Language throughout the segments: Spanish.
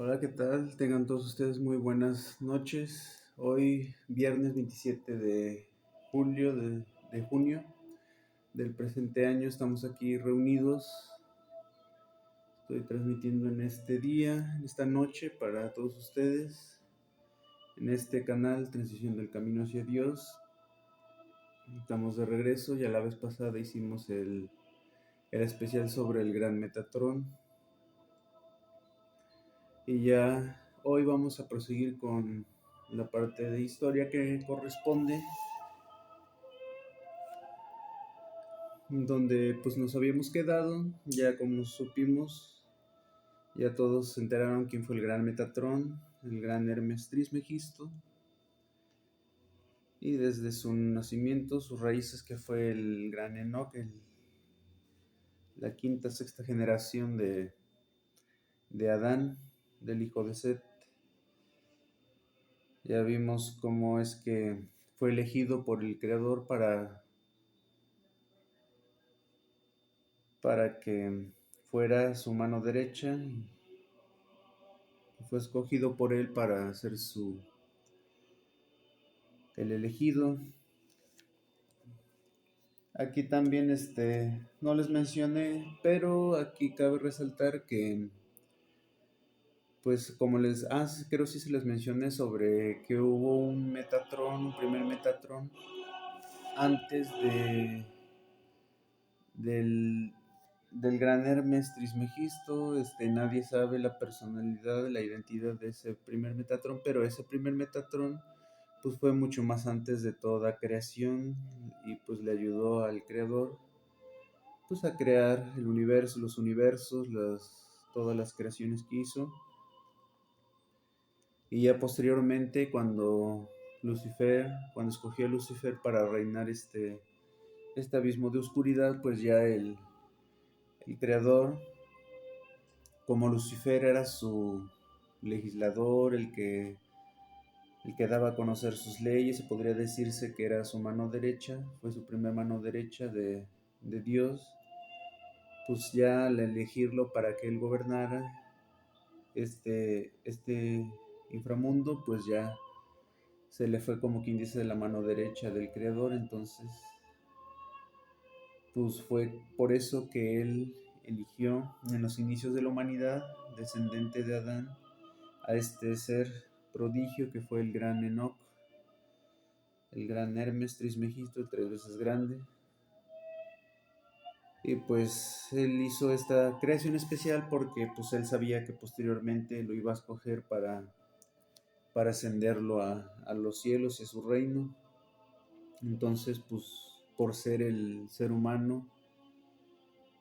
Hola, ¿qué tal? Tengan todos ustedes muy buenas noches. Hoy, viernes 27 de julio de junio del presente año, estamos aquí reunidos. Estoy transmitiendo en este día, en esta noche, para todos ustedes, en este canal Transición del Camino hacia Dios. Estamos de regreso. Ya la vez pasada hicimos el especial sobre el Gran Metatron. Y ya hoy vamos a proseguir con la parte de historia que corresponde, donde pues nos habíamos quedado. Ya como supimos, ya todos se enteraron quién fue el gran Metatron, el gran Hermes Trismegisto, y desde su nacimiento, sus raíces, que fue el gran Enoch, la quinta, sexta generación de Adán, del hijo de Set. Ya vimos cómo es que fue elegido por el Creador para que fuera su mano derecha, y fue escogido por él para ser el elegido. Aquí también no les mencioné, pero aquí cabe resaltar que pues como creo sí se les mencioné sobre que hubo un primer Metatron antes del del gran Hermes Trismegisto. Nadie sabe la personalidad, la identidad de ese primer Metatron, pero ese primer Metatron pues fue mucho más antes de toda creación, y pues le ayudó al creador pues a crear el universo, los universos, todas las creaciones que hizo. Y ya posteriormente, cuando escogió a Lucifer para reinar este abismo de oscuridad, pues ya el creador, como Lucifer era su legislador, el que daba a conocer sus leyes, se podría decirse que era su mano derecha, fue su primera mano derecha de Dios. Pues ya al elegirlo para que él gobernara este inframundo, pues ya se le fue, como quien dice, de la mano derecha del creador. Entonces pues fue por eso que él eligió en los inicios de la humanidad, descendente de Adán, a este ser prodigio que fue el gran Enoch, el gran Hermes Trismegisto, el tres veces grande. Y pues él hizo esta creación especial porque pues él sabía que posteriormente lo iba a escoger para ascenderlo a los cielos y a su reino. Entonces pues por ser el ser humano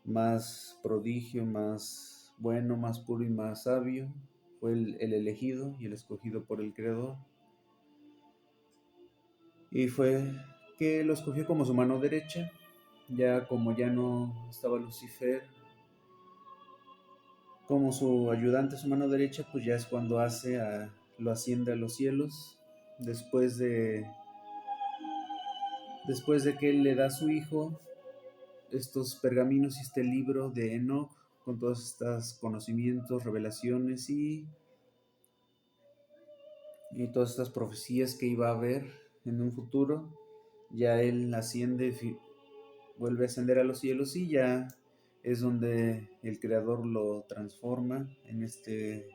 más prodigio, más bueno, más puro y más sabio, fue el elegido y el escogido por el Creador. Y fue que lo escogió como su mano derecha. Ya como ya no estaba Lucifer como su ayudante, su mano derecha, pues ya es cuando lo asciende a los cielos, después de, después de que él le da a su hijo estos pergaminos y este libro de Enoch, con todos estos conocimientos, revelaciones y todas estas profecías que iba a haber en un futuro. Ya él vuelve a ascender a los cielos, y ya es donde el creador lo transforma en este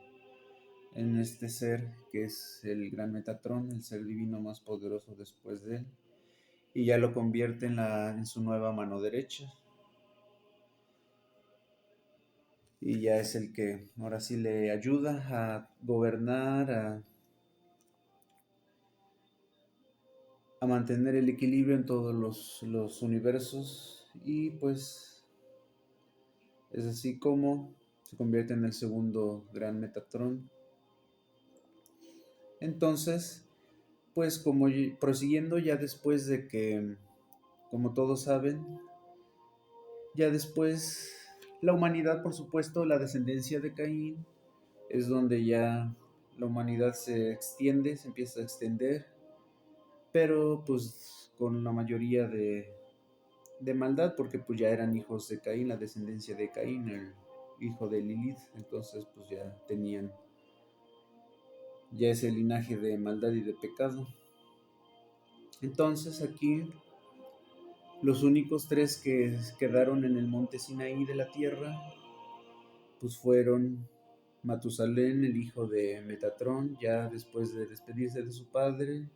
ser que es el gran Metatron, el ser divino más poderoso después de él, y ya lo convierte en su nueva mano derecha. Y ya es el que ahora sí le ayuda a gobernar, a mantener el equilibrio en todos los universos. Y pues es así como se convierte en el segundo gran Metatron. Entonces, pues como prosiguiendo, ya después de que, como todos saben, ya después la humanidad, por supuesto, la descendencia de Caín, es donde ya la humanidad se extiende, se empieza a extender, pero pues con la mayoría de maldad, porque pues ya eran hijos de Caín, la descendencia de Caín, el hijo de Lilith. Entonces pues ya tenían ya es el linaje de maldad y de pecado. Entonces aquí los únicos tres que quedaron en el monte Sinaí de la tierra, pues fueron Matusalén, el hijo de Metatrón, ya después de despedirse de su padre,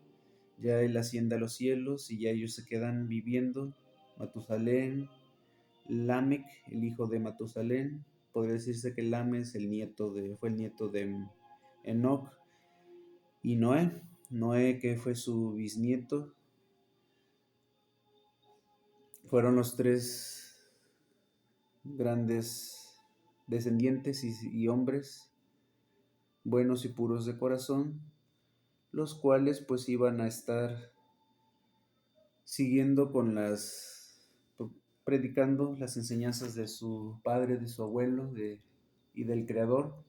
ya él asciende a los cielos y ya ellos se quedan viviendo. Matusalén, Lamec, el hijo de Matusalén, podría decirse que Lamec es fue el nieto de Enoch, y Noé que fue su bisnieto. Fueron los tres grandes descendientes y hombres buenos y puros de corazón, los cuales pues iban a estar siguiendo predicando las enseñanzas de su padre, de su abuelo y del Creador,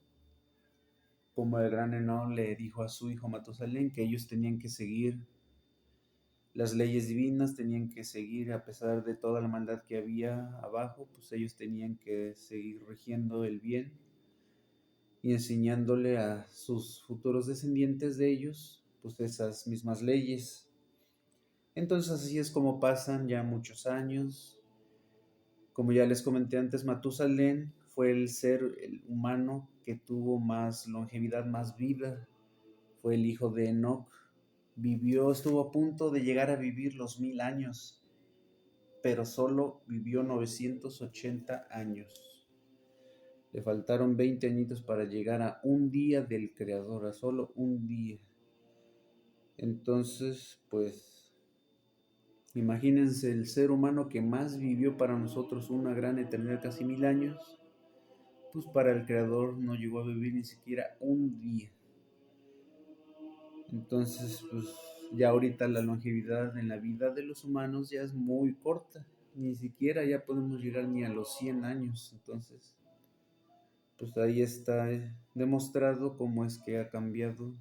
como el gran Enoch le dijo a su hijo Matusalén que ellos tenían que seguir las leyes divinas, tenían que seguir a pesar de toda la maldad que había abajo, pues ellos tenían que seguir rigiendo el bien y enseñándole a sus futuros descendientes de ellos, pues esas mismas leyes. Entonces así es como pasan ya muchos años. Como ya les comenté antes, Matusalén fue el humano que tuvo más longevidad, más vida. Fue el hijo de Enoch. Estuvo a punto de llegar a vivir los 1000 años, pero solo vivió 980 años. Le faltaron 20 añitos para llegar a un día del Creador, a solo un día. Entonces, pues, imagínense el ser humano que más vivió para nosotros una gran eternidad, casi 1000 años, pues para el Creador no llegó a vivir ni siquiera un día. Entonces, pues, ya ahorita la longevidad en la vida de los humanos ya es muy corta. Ni siquiera ya podemos llegar ni a los 100 años. Entonces, pues ahí está demostrado cómo es que ha cambiado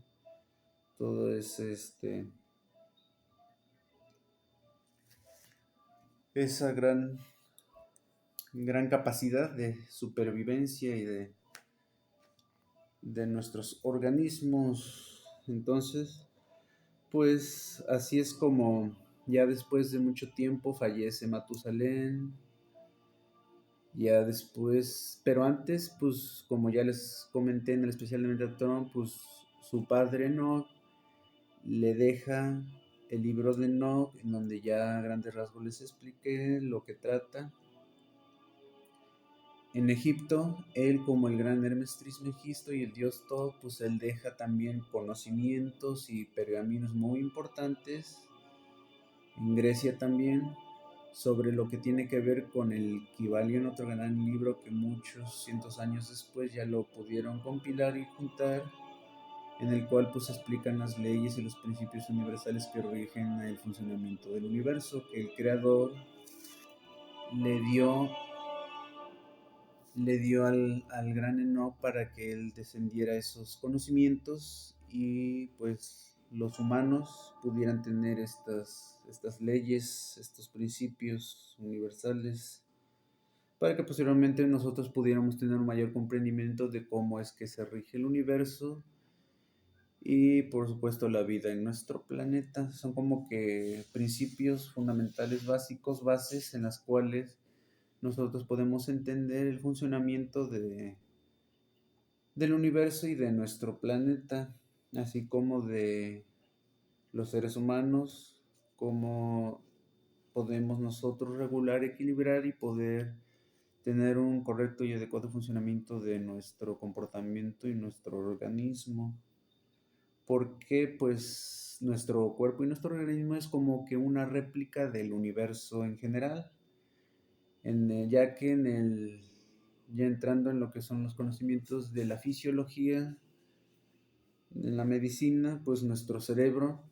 todo esa gran capacidad de supervivencia y de nuestros organismos. Entonces, pues así es como ya después de mucho tiempo fallece Matusalén. Ya después, pero antes, pues como ya les comenté en el especial de Metatron, pues su padre no le deja el libro de Enoch, en donde ya a grandes rasgos les expliqué lo que trata. En Egipto, él como el gran Hermes Trismegisto y el dios Thoth, pues él deja también conocimientos y pergaminos muy importantes. En Grecia también, sobre lo que tiene que ver con el Kybalion, otro gran libro que muchos cientos años después ya lo pudieron compilar y juntar, en el cual pues explican las leyes y los principios universales que rigen el funcionamiento del universo, que el creador le dio al gran Enoch para que él descendiera esos conocimientos y pues los humanos pudieran tener estas leyes, estos principios universales, para que posteriormente nosotros pudiéramos tener un mayor comprendimiento de cómo es que se rige el universo y por supuesto la vida en nuestro planeta. Son como que principios fundamentales básicos, bases en las cuales nosotros podemos entender el funcionamiento del universo y de nuestro planeta, así como de los seres humanos, cómo podemos nosotros regular, equilibrar y poder tener un correcto y adecuado funcionamiento de nuestro comportamiento y nuestro organismo. Porque pues nuestro cuerpo y nuestro organismo es como que una réplica del universo en general, ya entrando en lo que son los conocimientos de la fisiología, en la medicina, pues nuestro cerebro,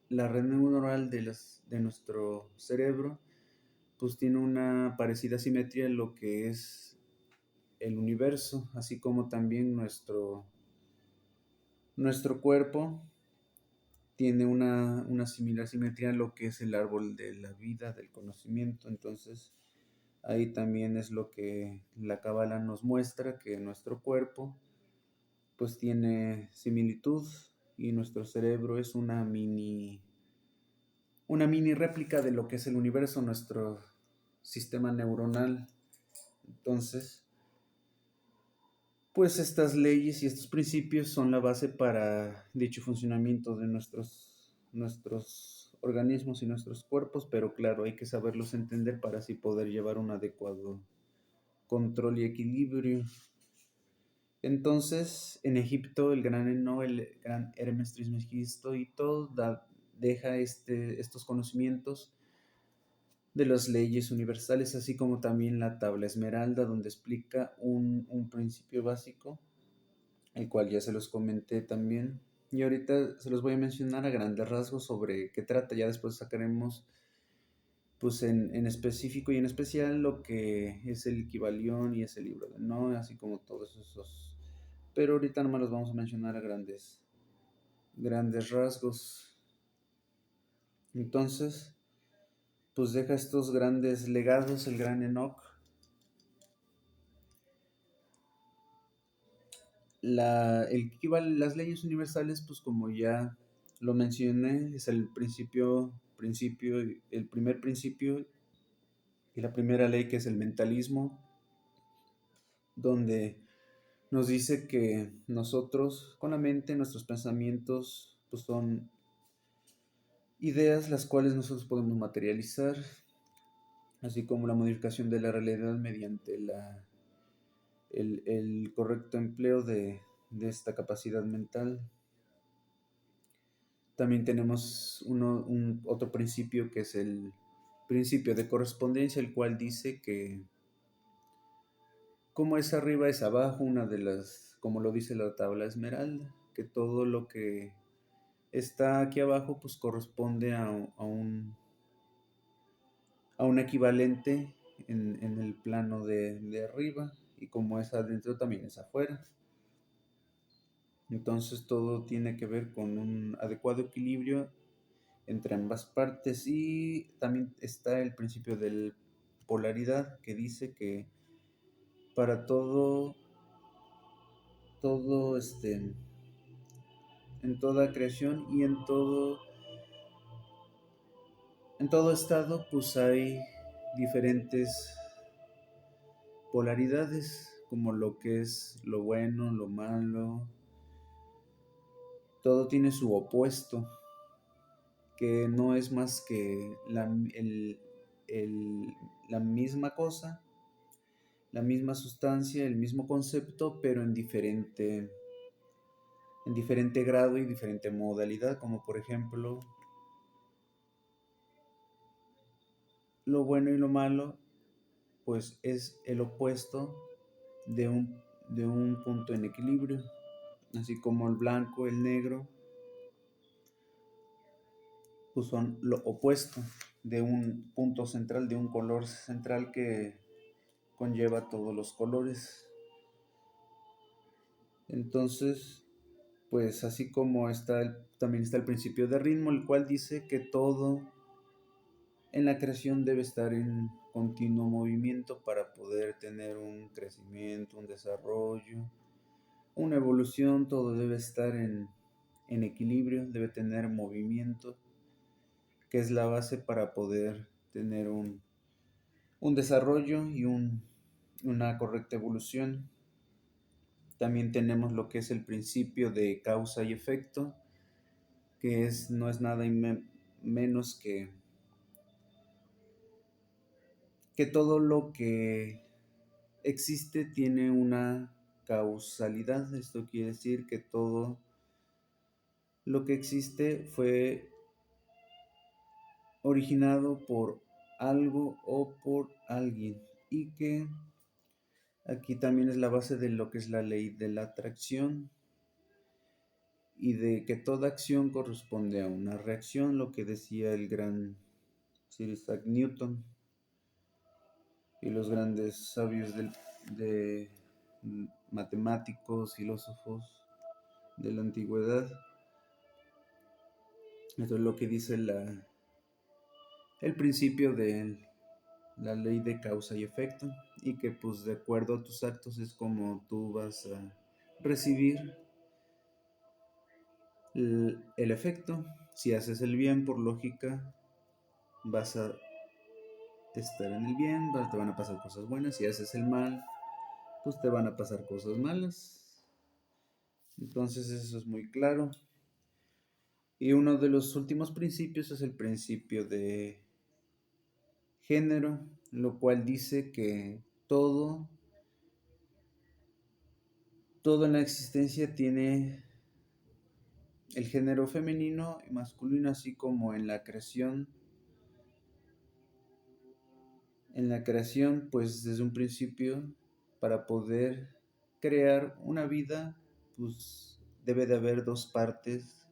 la red neuronal de nuestro cerebro, pues tiene una parecida simetría en lo que es el universo, así como también nuestro cuerpo tiene una similar simetría en lo que es el árbol de la vida, del conocimiento. Entonces, ahí también es lo que la Cábala nos muestra, que nuestro cuerpo pues tiene similitud y nuestro cerebro es una mini réplica de lo que es el universo, nuestro sistema neuronal. Entonces, pues estas leyes y estos principios son la base para dicho funcionamiento de nuestros organismos y nuestros cuerpos, pero claro, hay que saberlos entender para así poder llevar un adecuado control y equilibrio. Entonces, en Egipto, el gran Eno, el gran Hermes Trismegisto y todo deja estos conocimientos de las leyes universales, así como también la tabla esmeralda, donde explica un principio básico, el cual ya se los comenté también. Y ahorita se los voy a mencionar a grandes rasgos sobre qué trata. Ya después sacaremos, pues en específico y en especial, lo que es el Kybalión y ese libro de No, así como todos esos. Pero ahorita nomás los vamos a mencionar a grandes rasgos. Entonces, pues deja estos grandes legados el gran Enoch. Las leyes universales, pues como ya lo mencioné, es el el primer principio y la primera ley, que es el mentalismo, donde nos dice que nosotros con la mente, nuestros pensamientos, pues son ideas las cuales nosotros podemos materializar, así como la modificación de la realidad mediante el correcto empleo de esta capacidad mental. También tenemos otro principio, que es el principio de correspondencia, el cual dice que como es arriba es abajo, como lo dice la tabla esmeralda, que todo lo que está aquí abajo pues corresponde a un equivalente en el plano de arriba, y como es adentro también es afuera. Entonces todo tiene que ver con un adecuado equilibrio entre ambas partes, y también está el principio de polaridad, que dice que para todo en toda creación y en todo estado, pues hay diferentes polaridades, como lo que es lo bueno, lo malo. Todo tiene su opuesto, que no es más que la misma cosa, la misma sustancia, el mismo concepto, pero en diferente grado y diferente modalidad, como por ejemplo lo bueno y lo malo, pues es el opuesto de un punto en equilibrio, así como el blanco, el negro, pues son lo opuesto de un punto central, de un color central que conlleva todos los colores. Entonces, pues así como también está el principio de ritmo, el cual dice que todo en la creación debe estar en continuo movimiento para poder tener un crecimiento, un desarrollo, una evolución. Todo debe estar en equilibrio, debe tener movimiento, que es la base para poder tener un desarrollo y una correcta evolución. También tenemos lo que es el principio de causa y efecto, que no es nada menos que todo lo que existe tiene una causalidad. Esto quiere decir que todo lo que existe fue originado por algo o por alguien, y que aquí también es la base de lo que es la ley de la atracción, y de que toda acción corresponde a una reacción, lo que decía el gran Sir Isaac Newton y los grandes sabios de matemáticos, filósofos de la antigüedad. Esto es lo que dice el principio de la ley de causa y efecto, y que pues de acuerdo a tus actos es como tú vas a recibir el efecto. Si haces el bien, por lógica, vas a estar en el bien, te van a pasar cosas buenas. Si haces el mal, pues te van a pasar cosas malas. Entonces eso es muy claro. Y uno de los últimos principios es el principio de género, lo cual dice que todo en la existencia tiene el género femenino y masculino, así como en la creación. En la creación, pues desde un principio, para poder crear una vida, pues debe de haber dos partes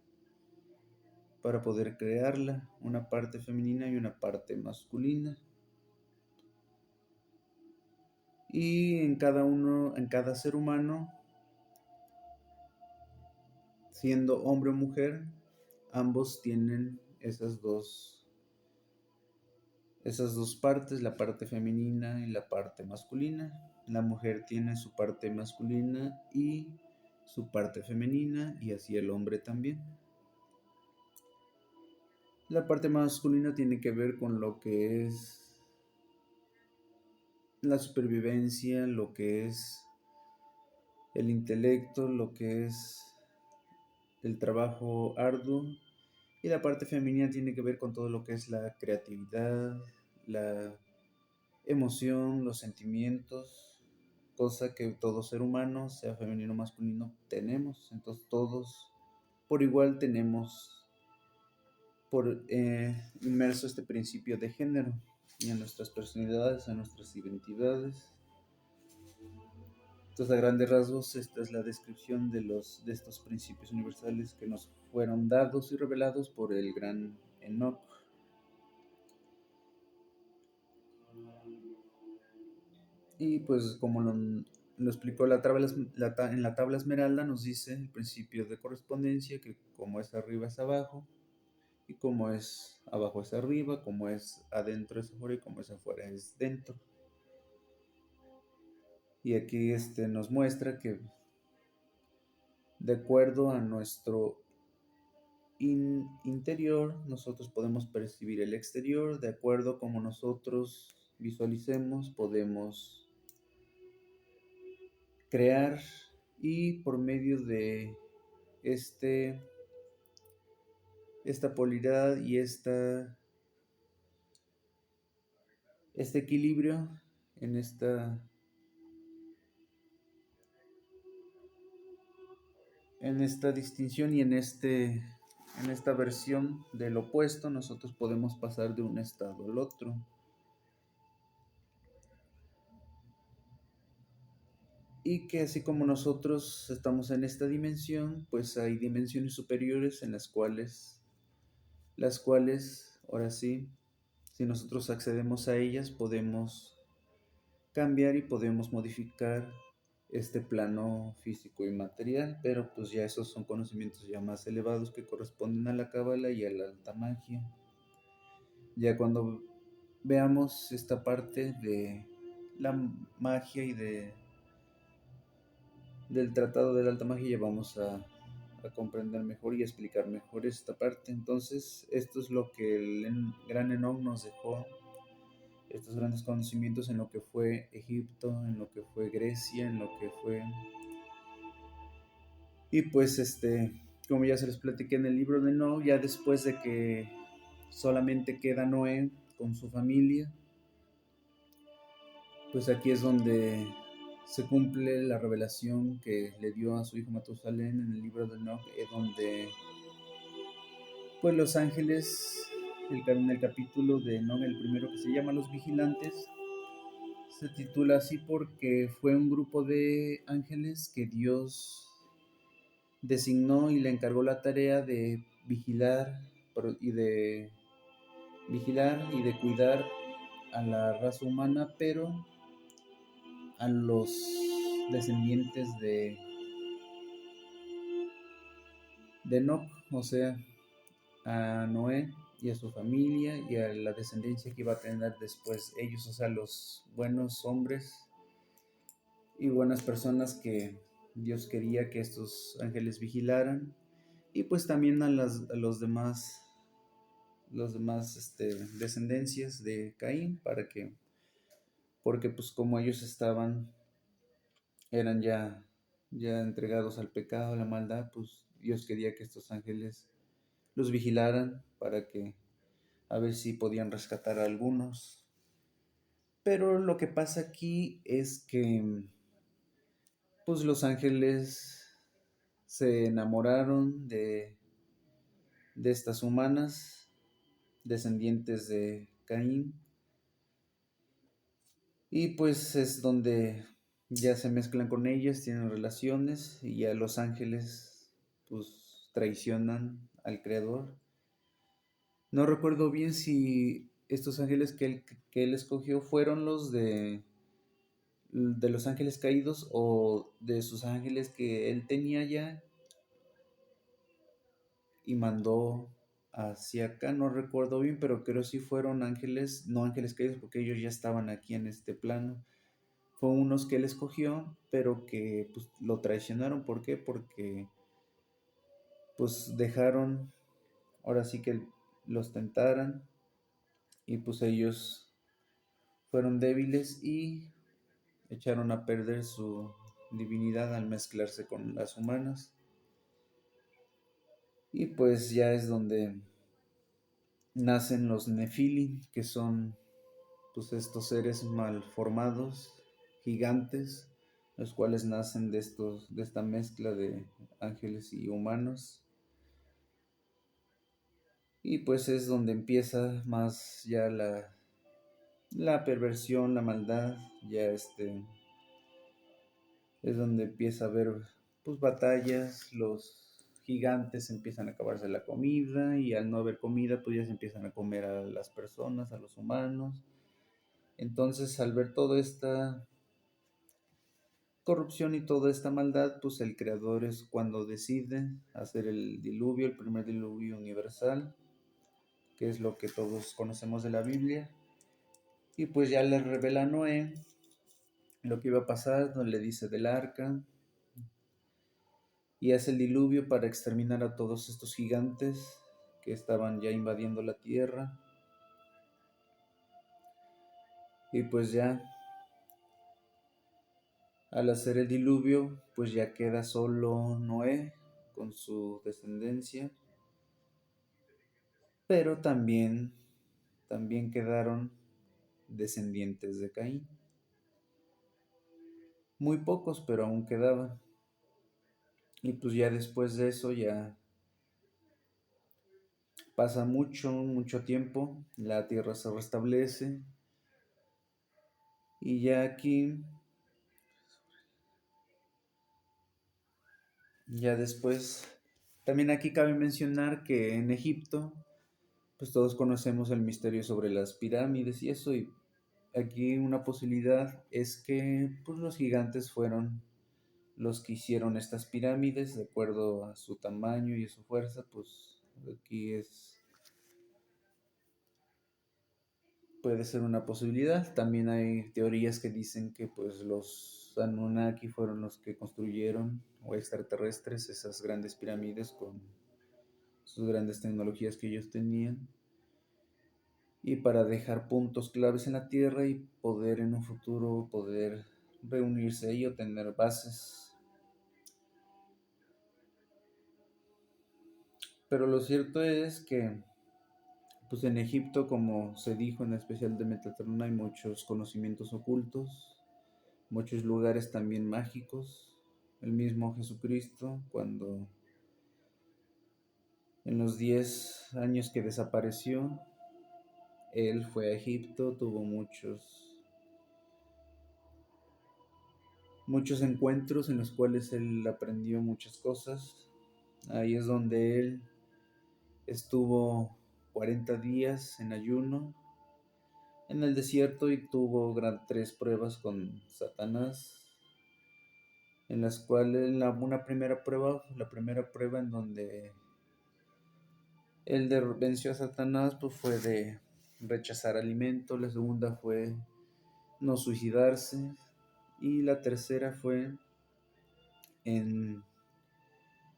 para poder crearla, una parte femenina y una parte masculina. Y en cada ser humano, siendo hombre o mujer, ambos tienen esas dos partes, la parte femenina y la parte masculina. La mujer tiene su parte masculina y su parte femenina, y así el hombre también. La parte masculina tiene que ver con lo que es la supervivencia, lo que es el intelecto, lo que es el trabajo arduo, y la parte femenina tiene que ver con todo lo que es la creatividad, la emoción, los sentimientos, cosa que todo ser humano, sea femenino o masculino, tenemos. Entonces todos por igual tenemos inmerso este principio de género, y en nuestras personalidades, en nuestras identidades. Entonces, a grandes rasgos, esta es la descripción de estos principios universales que nos fueron dados y revelados por el gran Enoch. Y pues como lo explicó en la tabla esmeralda, nos dice el principio de correspondencia, que como es arriba es abajo, y como es abajo es arriba, como es adentro es afuera, y como es afuera es dentro. Y aquí nos muestra que de acuerdo a nuestro interior, nosotros podemos percibir el exterior. De acuerdo a como nosotros visualicemos, podemos crear, y por medio de esta polaridad y este equilibrio en esta distinción y en esta versión del opuesto, nosotros podemos pasar de un estado al otro. Y que así como nosotros estamos en esta dimensión, pues hay dimensiones superiores en las cuales, ahora sí, si nosotros accedemos a ellas, podemos cambiar y podemos modificar este plano físico y material, pero pues ya esos son conocimientos ya más elevados que corresponden a la cábala y a la alta magia. Ya cuando veamos esta parte de la magia y del tratado de la alta magia, ya vamos a comprender mejor y explicar mejor esta parte. Entonces, esto es lo que el gran Enoch nos dejó, estos grandes conocimientos en lo que fue Egipto, en lo que fue Grecia, en lo que fue... Y pues como ya se les platiqué en el libro de Enoch, ya después de que solamente queda Noé con su familia, pues aquí es donde se cumple la revelación que le dio a su hijo Matusalén en el libro de Enoch, donde pues los ángeles, en el capítulo de Enoch, el primero, que se llama Los Vigilantes, se titula así porque fue un grupo de ángeles que Dios designó y le encargó la tarea de vigilar y de cuidar a la raza humana, pero a los descendientes de Enoch, o sea, a Noé y a su familia y a la descendencia que iba a tener después ellos, o sea, los buenos hombres y buenas personas que Dios quería que estos ángeles vigilaran. y pues también a los demás descendencias de Caín, porque pues como ellos eran ya entregados al pecado, a la maldad, pues Dios quería que estos ángeles los vigilaran para que a ver si podían rescatar a algunos. Pero lo que pasa aquí es que pues los ángeles se enamoraron de estas humanas, descendientes de Caín, y pues es donde ya se mezclan con ellas, tienen relaciones y ya los ángeles pues traicionan al creador. No recuerdo bien si estos ángeles que él escogió fueron los de los ángeles caídos o de sus ángeles que él tenía ya y mandó hacia acá, no recuerdo bien, pero creo sí fueron ángeles, no ángeles caídos porque ellos ya estaban aquí en este plano. Fue unos que él escogió, pero que pues lo traicionaron. ¿Por qué? Porque pues dejaron, ahora sí que los tentaran y pues ellos fueron débiles y echaron a perder su divinidad al mezclarse con las humanas. Y pues ya es donde nacen los Nefilim, que son pues estos seres malformados, gigantes, los cuales nacen de esta mezcla de ángeles y humanos. Y pues es donde empieza más ya la perversión, la maldad, ya es donde empieza a haber pues batallas, los gigantes empiezan a acabarse la comida y al no haber comida pues ya se empiezan a comer a las personas, a los humanos. Entonces al ver toda esta corrupción y toda esta maldad, pues el creador es cuando decide hacer el diluvio, el primer diluvio universal, que es lo que todos conocemos de la Biblia. Y pues ya le revela a Noé lo que iba a pasar, donde le dice del arca, y hace el diluvio para exterminar a todos estos gigantes que estaban ya invadiendo la tierra. Y pues ya al hacer el diluvio, pues ya queda solo Noé con su descendencia, pero también quedaron descendientes de Caín. Muy pocos, pero aún quedaban. Y pues ya después de eso ya pasa mucho tiempo, la tierra se restablece y ya después, también aquí cabe mencionar que en Egipto, pues todos conocemos el misterio sobre las pirámides y eso, y aquí una posibilidad es que pues los gigantes fueron los que hicieron estas pirámides de acuerdo a su tamaño y a su fuerza, pues aquí puede ser una posibilidad. También hay teorías que dicen que pues los Anunnaki fueron los que construyeron o extraterrestres esas grandes pirámides con sus grandes tecnologías que ellos tenían y para dejar puntos claves en la Tierra y poder en un futuro poder reunirse ahí o tener bases. Pero lo cierto es que pues en Egipto, como se dijo en el especial de Metatron, hay muchos conocimientos ocultos, muchos lugares también mágicos. El mismo Jesucristo, cuando en los 10 años que desapareció, él fue a Egipto, tuvo muchos encuentros en los cuales él aprendió muchas cosas. Ahí es donde él estuvo 40 días en ayuno en el desierto y tuvo 3 pruebas con Satanás, en las cuales una primera prueba, la primera prueba en donde él venció a Satanás, pues fue de rechazar alimento, la segunda fue no suicidarse y la tercera fue en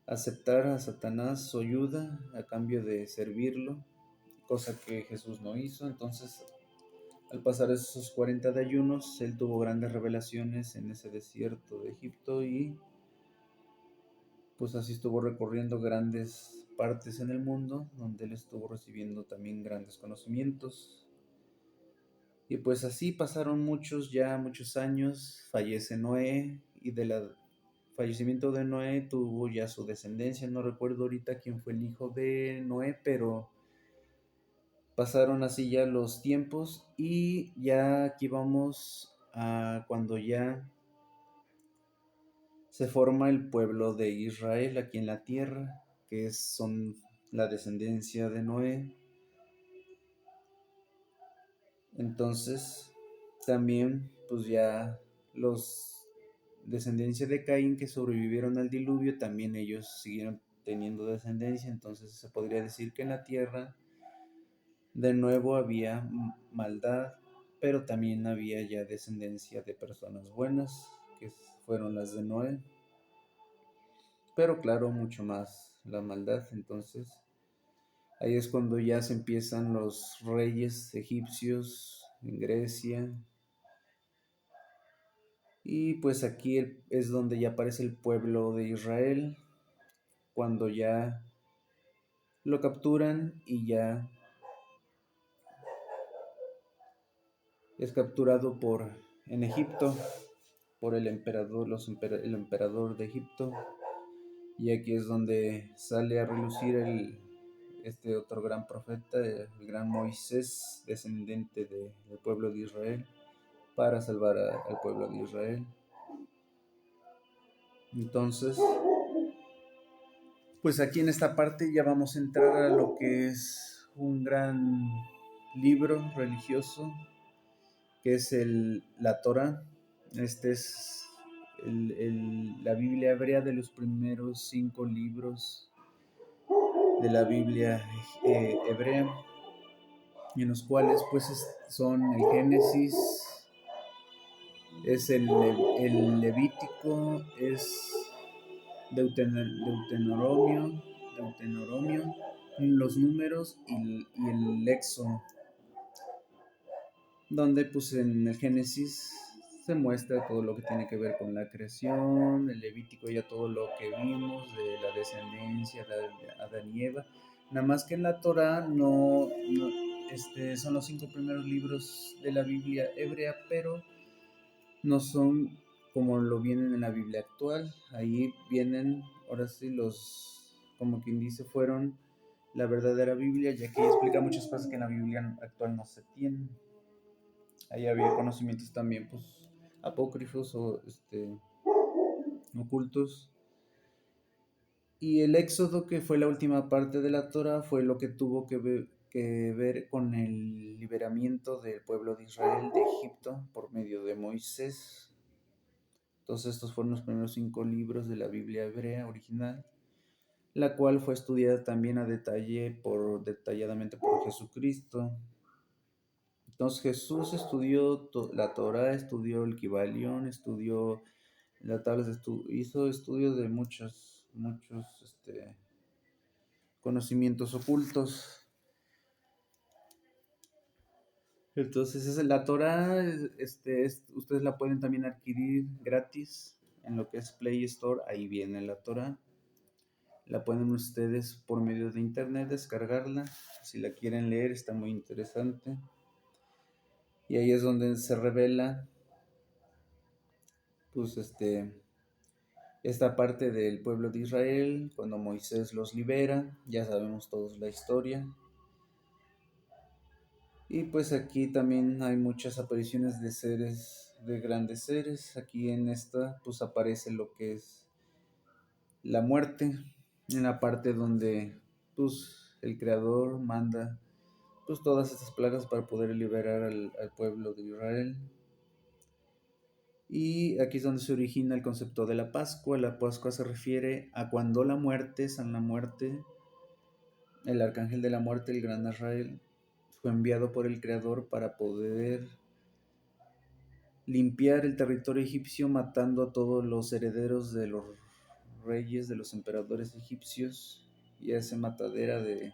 aceptar a Satanás su ayuda a cambio de servirlo, cosa que Jesús no hizo. Entonces, al pasar esos 40 de ayunos, él tuvo grandes revelaciones en ese desierto de Egipto y pues así estuvo recorriendo grandes partes en el mundo, donde él estuvo recibiendo también grandes conocimientos. Y pues así pasaron muchos años, fallece Noé y del fallecimiento de Noé tuvo ya su descendencia. No recuerdo ahorita quién fue el hijo de Noé, pero pasaron así ya los tiempos y ya aquí vamos a cuando ya se forma el pueblo de Israel aquí en la tierra, son la descendencia de Noé. Entonces, también, pues ya los descendencia de Caín que sobrevivieron al diluvio, también ellos siguieron teniendo descendencia. Entonces, se podría decir que en la tierra de nuevo había maldad, pero también había ya descendencia de personas buenas, que fueron las de Noé. Pero claro, mucho más la maldad. Entonces, ahí es cuando ya se empiezan los reyes egipcios en Grecia. Y pues aquí es donde ya aparece el pueblo de Israel, cuando ya lo capturan y ya es capturado en Egipto por el emperador, el emperador de Egipto. Y aquí es donde sale a relucir este otro gran profeta, el gran Moisés, descendiente del pueblo de Israel, para salvar al pueblo de Israel. Entonces, pues aquí en esta parte ya vamos a entrar a lo que es un gran libro religioso, que es la Torá. Este es la Biblia hebrea, de los primeros 5 libros de la Biblia hebrea, en los cuales pues son el Génesis, es el Levítico, es Deuteronomio, los números y el Éxodo, donde pues en el Génesis se muestra todo lo que tiene que ver con la creación, el Levítico ya todo lo que vimos de la descendencia de Adán y Eva. Nada más que en la Torá son los 5 primeros libros de la Biblia hebrea, pero no son como lo vienen en la Biblia actual. Ahí vienen, ahora sí, como quien dice, fueron la verdadera Biblia, ya que explica muchas cosas que en la Biblia actual no se tienen. Ahí había conocimientos también, pues, apócrifos o ocultos. Y el Éxodo, que fue la última parte de la Torah, fue lo que tuvo que ver con el liberamiento del pueblo de Israel de Egipto por medio de Moisés. Entonces, estos fueron los primeros 5 libros de la Biblia hebrea original, la cual fue estudiada también a detalle detalladamente por Jesucristo. Entonces Jesús estudió la Torá, estudió el Kibalión, estudió la tabla de estudio, hizo estudios de muchos conocimientos ocultos. Entonces la Torá, ustedes la pueden también adquirir gratis en lo que es Play Store. Ahí viene la Torá. La pueden ustedes por medio de internet descargarla. Si la quieren leer, está muy interesante. Y ahí es donde se revela, pues, esta parte del pueblo de Israel, cuando Moisés los libera. Ya sabemos todos la historia. Y pues aquí también hay muchas apariciones de seres, de grandes seres. Aquí en esta, pues aparece lo que es la muerte, en la parte donde, pues, el Creador manda, pues, todas estas plagas para poder liberar al pueblo de Israel. Y aquí es donde se origina el concepto de la Pascua. La Pascua se refiere a cuando la muerte, San Muerte, el arcángel de la muerte, el gran Israel, fue enviado por el Creador para poder limpiar el territorio egipcio, matando a todos los herederos de los reyes, de los emperadores egipcios, y ese matadera de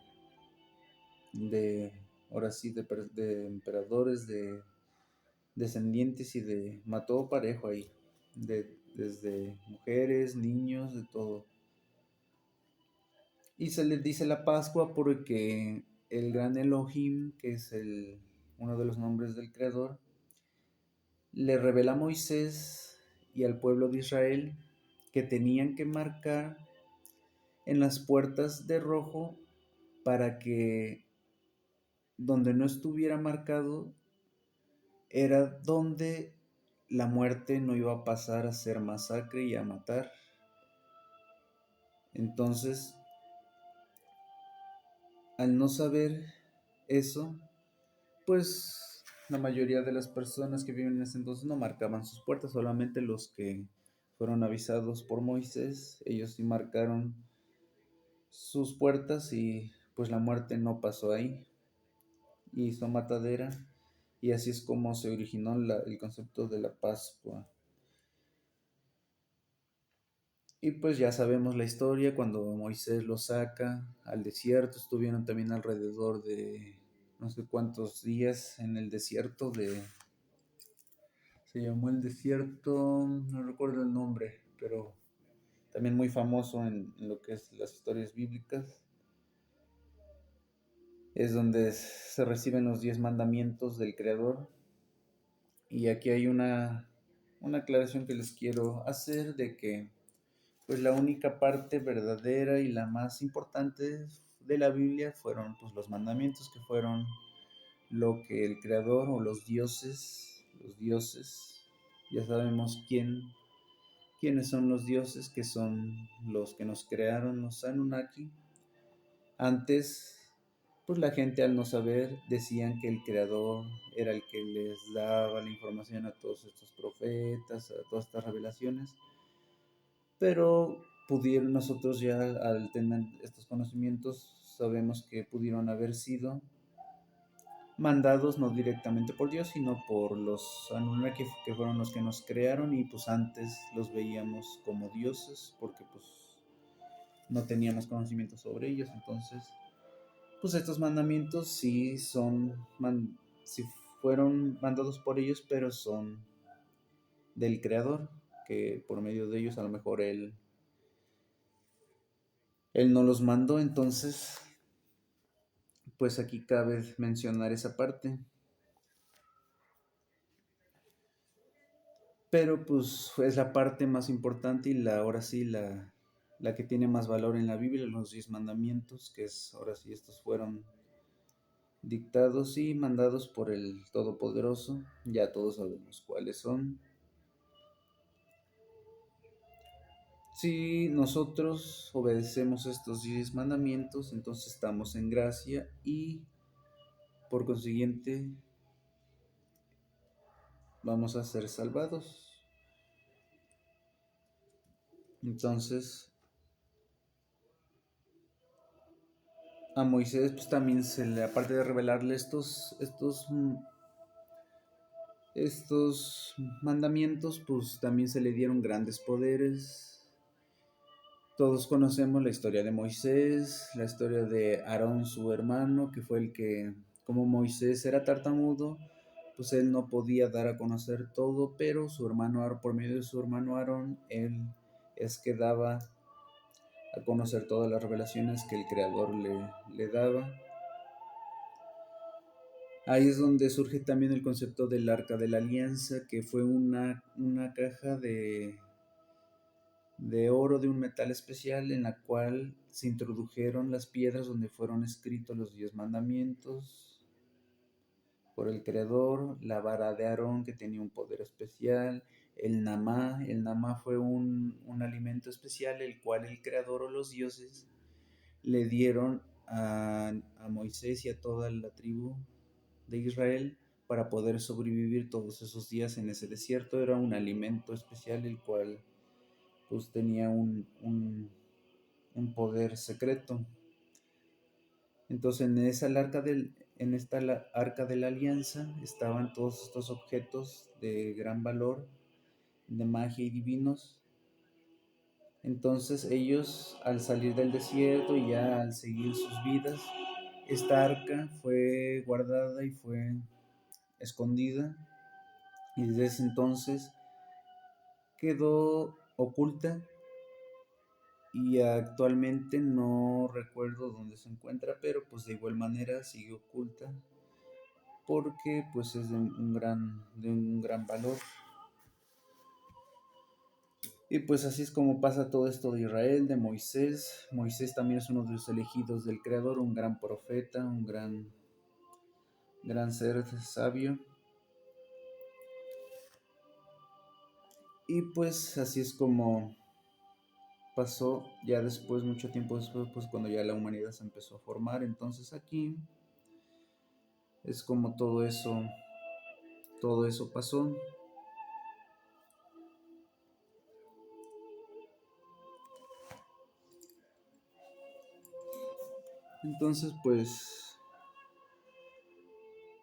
ahora sí, de emperadores, de descendientes, y mató parejo ahí, desde mujeres, niños, de todo. Y se les dice la Pascua porque el gran Elohim, que es uno de los nombres del Creador, le revela a Moisés y al pueblo de Israel que tenían que marcar en las puertas de rojo para que donde no estuviera marcado era donde la muerte no iba a pasar a ser masacre y a matar. Entonces, al no saber eso, pues la mayoría de las personas que viven en ese entonces no marcaban sus puertas, solamente los que fueron avisados por Moisés, ellos sí marcaron sus puertas, y pues la muerte no pasó ahí, y hizo matadera, y así es como se originó el concepto de la Pascua. Y pues ya sabemos la historia, cuando Moisés lo saca al desierto, estuvieron también alrededor de no sé cuántos días en el desierto se llamó el desierto, no recuerdo el nombre, pero también muy famoso en lo que es las historias bíblicas. Es donde se reciben los 10 mandamientos del Creador. Y aquí hay una aclaración que les quiero hacer, de que pues la única parte verdadera y la más importante de la Biblia fueron pues los mandamientos, que fueron lo que el Creador o los dioses, ya sabemos quiénes son los dioses, que son los que nos crearon, los Anunnaki. Antes, pues la gente, al no saber, decían que el Creador era el que les daba la información a todos estos profetas, a todas estas revelaciones, pero pudieron, nosotros ya al tener estos conocimientos sabemos que pudieron haber sido mandados no directamente por Dios, sino por los Anunnaki, que fueron los que nos crearon, y pues antes los veíamos como dioses porque pues no teníamos conocimiento sobre ellos. Entonces pues estos mandamientos sí fueron mandados por ellos, pero son del Creador, que por medio de ellos a lo mejor él no los mandó. Entonces pues aquí cabe mencionar esa parte. Pero pues es la parte más importante, y ahora sí la que tiene más valor en la Biblia, los 10 mandamientos, que es ahora sí estos fueron dictados y mandados por el Todopoderoso. Ya todos sabemos cuáles son. Si nosotros obedecemos estos 10 mandamientos, entonces estamos en gracia, y por consiguiente vamos a ser salvados. Entonces a Moisés pues también aparte de revelarle estos mandamientos, pues también se le dieron grandes poderes. Todos conocemos la historia de Moisés, la historia de Aarón, su hermano, que fue el que, como Moisés era tartamudo, pues él no podía dar a conocer todo, pero su hermano Aarón, por medio de su hermano Aarón, él es que daba a conocer todas las revelaciones que el Creador le daba. Ahí es donde surge también el concepto del Arca de la Alianza, que fue una caja de oro, de un metal especial, en la cual se introdujeron las piedras donde fueron escritos los 10 mandamientos por el Creador, la vara de Aarón, que tenía un poder especial, el namá fue un alimento especial, el cual el Creador o los dioses le dieron a Moisés y a toda la tribu de Israel para poder sobrevivir todos esos días en ese desierto. Era un alimento especial, el cual pues tenía un poder secreto. Entonces en esta arca de la alianza estaban todos estos objetos de gran valor, de magia y divinos, Entonces ellos, al salir del desierto y ya al seguir sus vidas, esta arca fue guardada y fue escondida, y desde ese entonces quedó oculta, y actualmente no recuerdo dónde se encuentra, pero pues de igual manera sigue oculta porque pues es de un gran valor. Y pues así es como pasa todo esto de Israel, de Moisés. Moisés también es uno de los elegidos del Creador, un gran profeta, un gran ser sabio. Y pues así es como pasó ya después, mucho tiempo después, pues cuando ya la humanidad se empezó a formar. Entonces aquí es como todo eso pasó. Entonces pues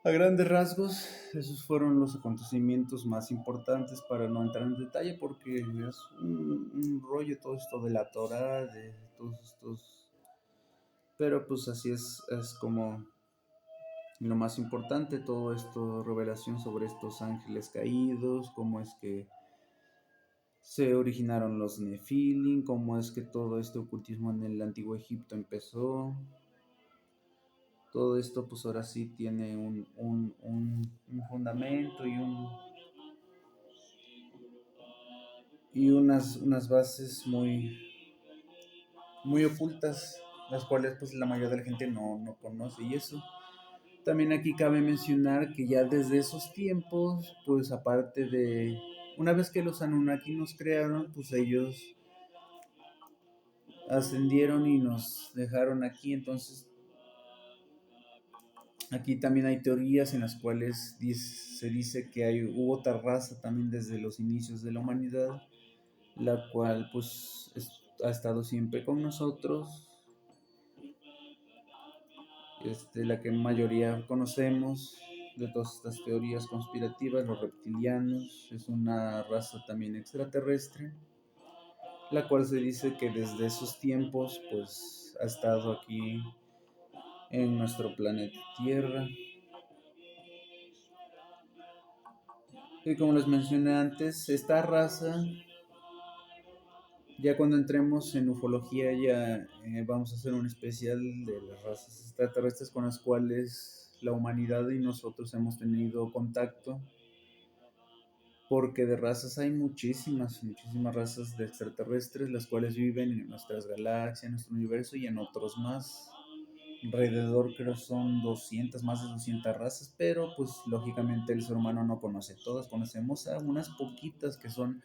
a grandes rasgos, esos fueron los acontecimientos más importantes, para no entrar en detalle porque es un rollo todo esto de la Torah, de todos estos. Pero pues así es como lo más importante, todo esto, revelación sobre estos ángeles caídos, cómo es que se originaron los Nefilim, cómo es que todo este ocultismo en el antiguo Egipto empezó. Todo esto pues ahora sí tiene un fundamento y unas bases muy ocultas, las cuales pues la mayoría de la gente no conoce. Y eso también aquí cabe mencionar que ya desde esos tiempos, pues aparte de, una vez que los Anunnaki nos crearon, pues ellos ascendieron y nos dejaron aquí. Entonces aquí también hay teorías en las cuales se dice que hubo otra raza también desde los inicios de la humanidad, la cual pues ha estado siempre con nosotros, la que mayoría conocemos de todas estas teorías conspirativas, los reptilianos. Es una raza también extraterrestre, la cual se dice que desde esos tiempos pues ha estado aquí en nuestro planeta Tierra. Y como les mencioné antes, esta raza, ya cuando entremos en ufología, ya vamos a hacer un especial de las razas extraterrestres con las cuales la humanidad y nosotros hemos tenido contacto, porque de razas hay muchísimas razas de extraterrestres, las cuales viven en nuestras galaxias, en nuestro universo y en otros más. Alrededor creo son 200, más de 200 razas, pero pues lógicamente el ser humano no conoce todas, conocemos a unas poquitas que son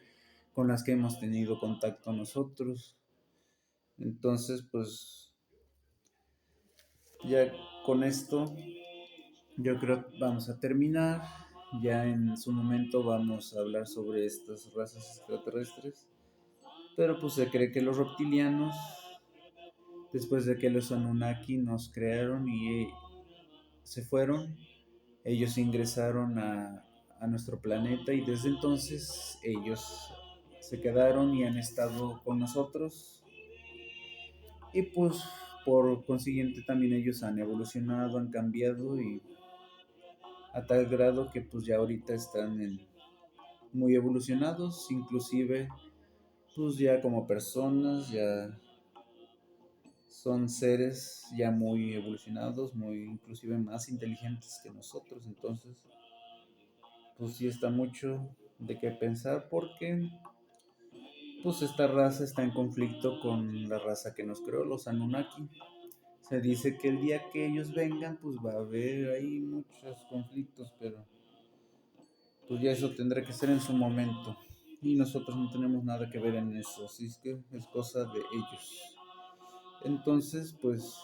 con las que hemos tenido contacto nosotros. Entonces pues ya con esto yo creo que vamos a terminar. Ya en su momento vamos a hablar sobre estas razas extraterrestres. Pero pues se cree que los reptilianos, después de que los Anunnaki nos crearon y se fueron, ellos ingresaron a nuestro planeta, y desde entonces ellos se quedaron y han estado con nosotros. Y pues por consiguiente también ellos han evolucionado, han cambiado, y a tal grado que pues ya ahorita están muy evolucionados, inclusive pues ya como personas, ya son seres ya muy evolucionados, muy inclusive más inteligentes que nosotros. Entonces pues sí está mucho de qué pensar, porque pues esta raza está en conflicto con la raza que nos creó, los Anunnaki. Se dice que el día que ellos vengan pues va a haber ahí muchos conflictos, pero pues ya eso tendrá que ser en su momento, y nosotros no tenemos nada que ver en eso, así es que es cosa de ellos. Entonces pues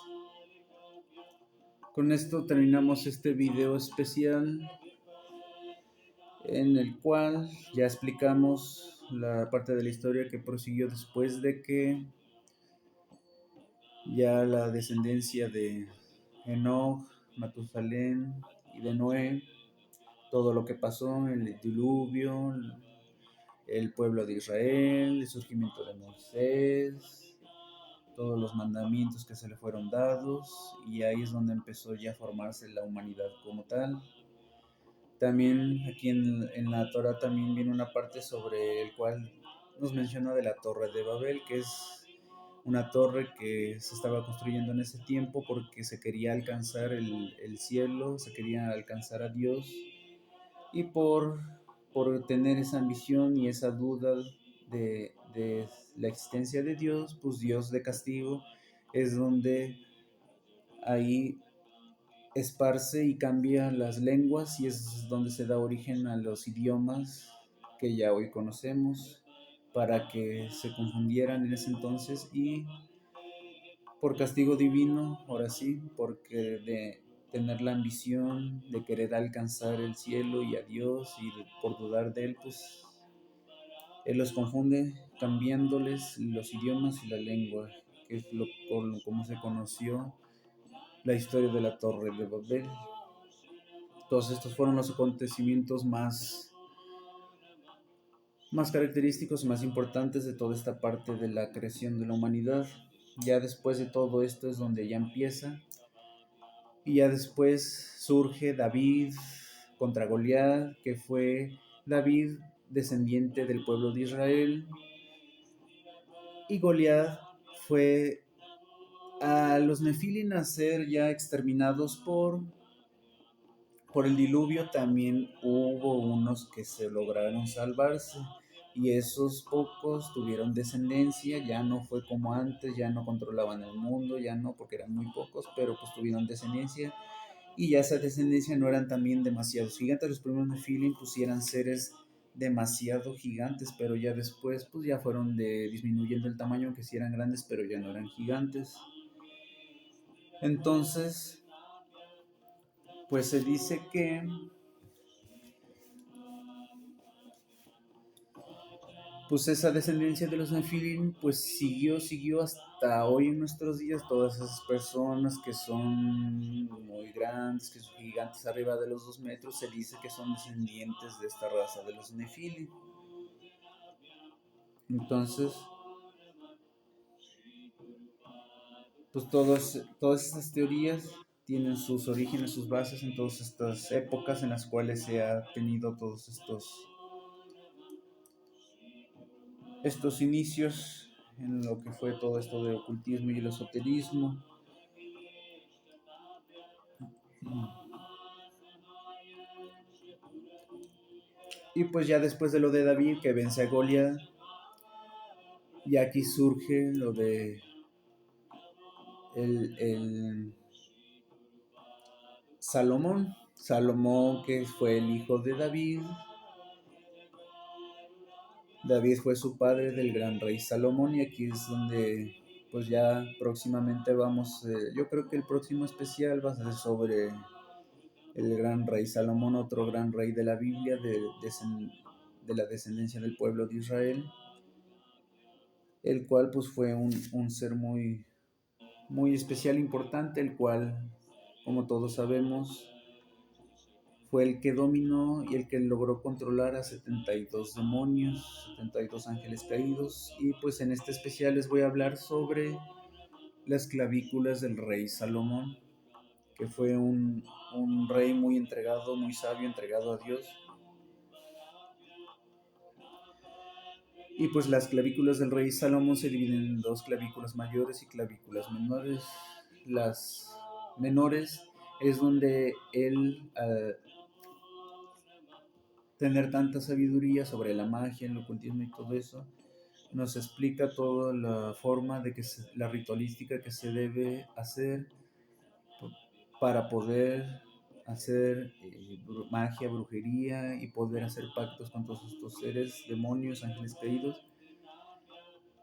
con esto terminamos este video especial, en el cual ya explicamos la parte de la historia que prosiguió después de que ya la descendencia de Enoch, Matusalén y de Noé, todo lo que pasó, el diluvio, el pueblo de Israel, el surgimiento de Moisés, todos los mandamientos que se le fueron dados, y ahí es donde empezó ya a formarse la humanidad como tal. También aquí en la Torah también viene una parte sobre el cual nos menciona de la Torre de Babel, que es una torre que se estaba construyendo en ese tiempo porque se quería alcanzar el cielo, se quería alcanzar a Dios, y por tener esa ambición y esa duda de la existencia de Dios, pues Dios de castigo es donde ahí esparce y cambia las lenguas, y es donde se da origen a los idiomas que ya hoy conocemos, para que se confundieran en ese entonces, y por castigo divino, ahora sí, porque de tener la ambición de querer alcanzar el cielo y a Dios, y por dudar de él, pues él los confunde cambiándoles los idiomas y la lengua, que es como se conoció la historia de la Torre de Babel. Todos estos fueron los acontecimientos más característicos y más importantes de toda esta parte de la creación de la humanidad. Ya después de todo esto es donde ya empieza, y ya después surge David contra Goliat, que fue David descendiente del pueblo de Israel, y Goliat fue a los Nefilim a ser ya exterminados por el diluvio. También hubo unos que se lograron salvarse, y esos pocos tuvieron descendencia. Ya no fue como antes, ya no controlaban el mundo, ya no, porque eran muy pocos, pero pues tuvieron descendencia, y ya esa descendencia no eran también demasiados gigantes. Los primeros Nephilim pues eran seres demasiado gigantes, pero ya después pues ya fueron disminuyendo el tamaño, aunque sí eran grandes, pero ya no eran gigantes. Entonces, pues se dice que pues esa descendencia de los Nephilim pues siguió hasta hoy en nuestros días. Todas esas personas que son muy grandes, que son gigantes arriba de los 2 metros, se dice que son descendientes de esta raza de los Nephilim. Entonces, pues todas estas teorías tienen sus orígenes, sus bases en todas estas épocas en las cuales se ha tenido todos estos inicios en lo que fue todo esto del ocultismo y el esoterismo. Y pues ya después de lo de David, que vence a Goliat, y aquí surge lo de el Salomón. Salomón, que fue el hijo de David. David fue su padre del gran rey Salomón, y aquí es donde pues ya próximamente vamos, yo creo que el próximo especial va a ser sobre el gran rey Salomón, otro gran rey de la Biblia, de la descendencia del pueblo de Israel, el cual pues fue un ser muy, muy especial, importante, el cual, como todos sabemos, fue el que dominó y el que logró controlar a 72 demonios, 72 ángeles caídos. Y pues en este especial les voy a hablar sobre las clavículas del rey Salomón, que fue un rey muy entregado, muy sabio, entregado a Dios. Y pues las clavículas del rey Salomón se dividen en dos: clavículas mayores y clavículas menores. Las menores es donde él, tener tanta sabiduría sobre la magia, el ocultismo y todo eso, nos explica toda la forma de que la ritualística que se debe hacer para poder hacer magia, brujería, y poder hacer pactos con todos estos seres, demonios, ángeles caídos.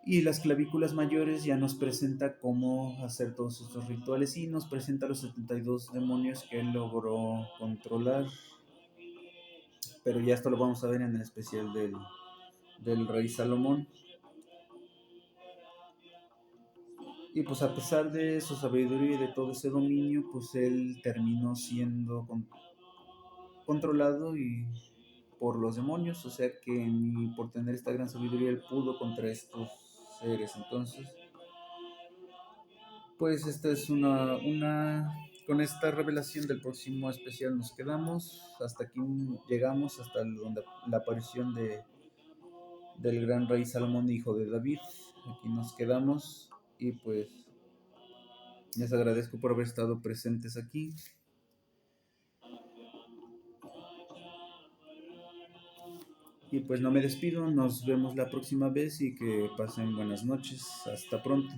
Y las clavículas mayores ya nos presenta cómo hacer todos estos rituales, y nos presenta los 72 demonios que él logró controlar. Pero ya esto lo vamos a ver en el especial del rey Salomón. Y pues a pesar de su sabiduría y de todo ese dominio, pues él terminó siendo controlado, y por los demonios, o sea que ni por tener esta gran sabiduría él pudo contra estos seres. Entonces, pues esta es con esta revelación del próximo especial nos quedamos, hasta aquí llegamos, hasta donde la aparición del gran rey Salomón, hijo de David. Aquí nos quedamos y pues les agradezco por haber estado presentes aquí. Y pues no me despido, nos vemos la próxima vez y que pasen buenas noches. Hasta pronto.